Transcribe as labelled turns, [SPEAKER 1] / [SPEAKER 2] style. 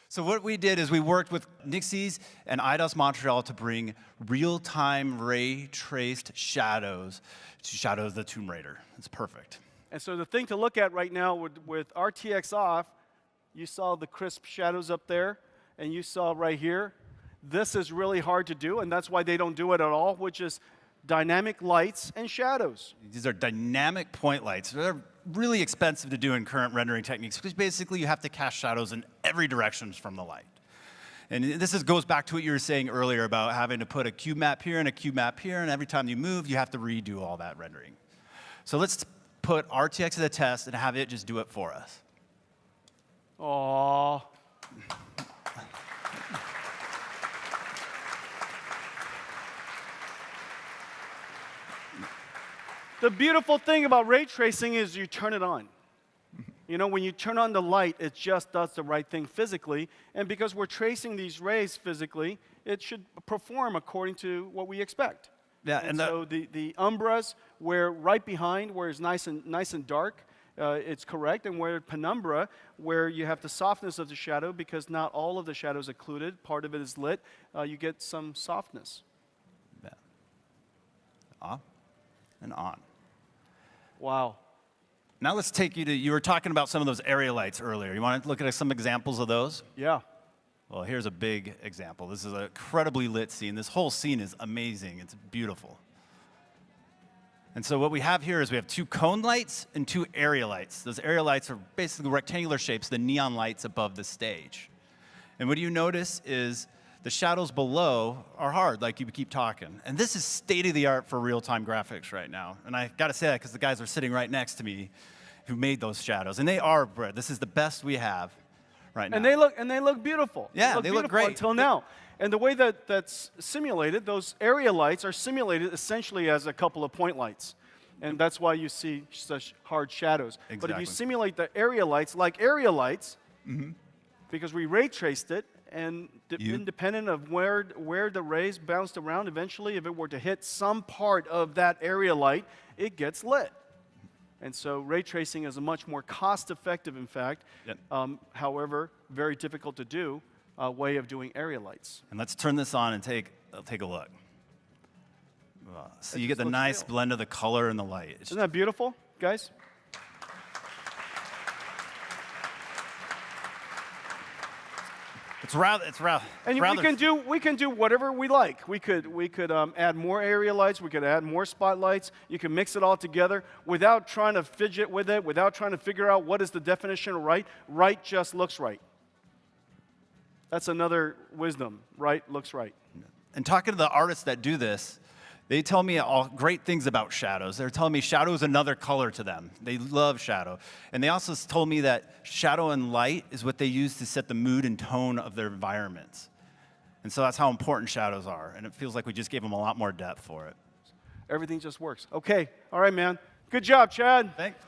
[SPEAKER 1] So what we did is we worked with Nixie's and IDOS Montreal to bring real-time ray-traced shadows to Shadow of the Tomb Raider. It's perfect.
[SPEAKER 2] And so the thing to look at right now with RTX off, you saw the crisp shadows up there, and you saw right here. This is really hard to do, and that's why they don't do it at all, which is dynamic lights and shadows.
[SPEAKER 1] These are dynamic point lights. They're really expensive to do in current rendering techniques because basically you have to cast shadows in every direction from the light. And this goes back to what you were saying earlier about having to put a cube map here and a cube map here, and every time you move, you have to redo all that rendering. So let's put RTX to the test and have it just do it for us.
[SPEAKER 2] Aww. The beautiful thing about ray tracing is you turn it on. You know, when you turn on the light, it just does the right thing physically. And because we're tracing these rays physically, it should perform according to what we expect.
[SPEAKER 1] Yeah,
[SPEAKER 2] and so the umbras, where right behind, where it's nice and dark, it's correct. And where penumbra, where you have the softness of the shadow, because not all of the shadow is occluded, part of it is lit, you get some softness.
[SPEAKER 1] Yeah. Off and on.
[SPEAKER 2] Wow.
[SPEAKER 1] Now let's take you to, you were talking about some of those area lights earlier. You want to look at some examples of those?
[SPEAKER 2] Yeah.
[SPEAKER 1] Well, here's a big example. This is an incredibly lit scene. This whole scene is amazing. It's beautiful. And so what we have here is we have two cone lights and two area lights. Those area lights are basically rectangular shapes, the neon lights above the stage. And what you notice is the shadows below are hard, like you keep talking. And this is state-of-the-art for real-time graphics right now. And I got to say that because the guys are sitting right next to me who made those shadows. And they are, Brett, this is the best we have right now.
[SPEAKER 2] And they look beautiful.
[SPEAKER 1] Yeah, they look great.
[SPEAKER 2] Until now. And the way that's simulated, those area lights are simulated essentially as a couple of point lights. And that's why you see such hard shadows.
[SPEAKER 1] Exactly.
[SPEAKER 2] But if you simulate the area lights like area lights, because we ray traced it, and independent of where the rays bounced around, eventually, if it were to hit some part of that area light, it gets lit. And so ray tracing is a much more cost-effective, in fact, however, very difficult to do, way of doing area lights.
[SPEAKER 1] And let's turn this on and take a look. So you get the nice blend of the color and the light.
[SPEAKER 2] Isn't that beautiful, guys?
[SPEAKER 1] It's rather.
[SPEAKER 2] And we can do whatever we like. We could add more area lights. We could add more spotlights. You can mix it all together without trying to fidget with it, without trying to figure out what is the definition of right. Right just looks right. That's another wisdom. Right looks right.
[SPEAKER 1] And talking to the artists that do this, they tell me all great things about shadows. They're telling me shadow is another color to them. They love shadow. And they also told me that shadow and light is what they use to set the mood and tone of their environments. And so that's how important shadows are. And it feels like we just gave them a lot more depth for it.
[SPEAKER 2] Everything just works. Okay. All right, man. Good job, Chad.
[SPEAKER 1] Thanks.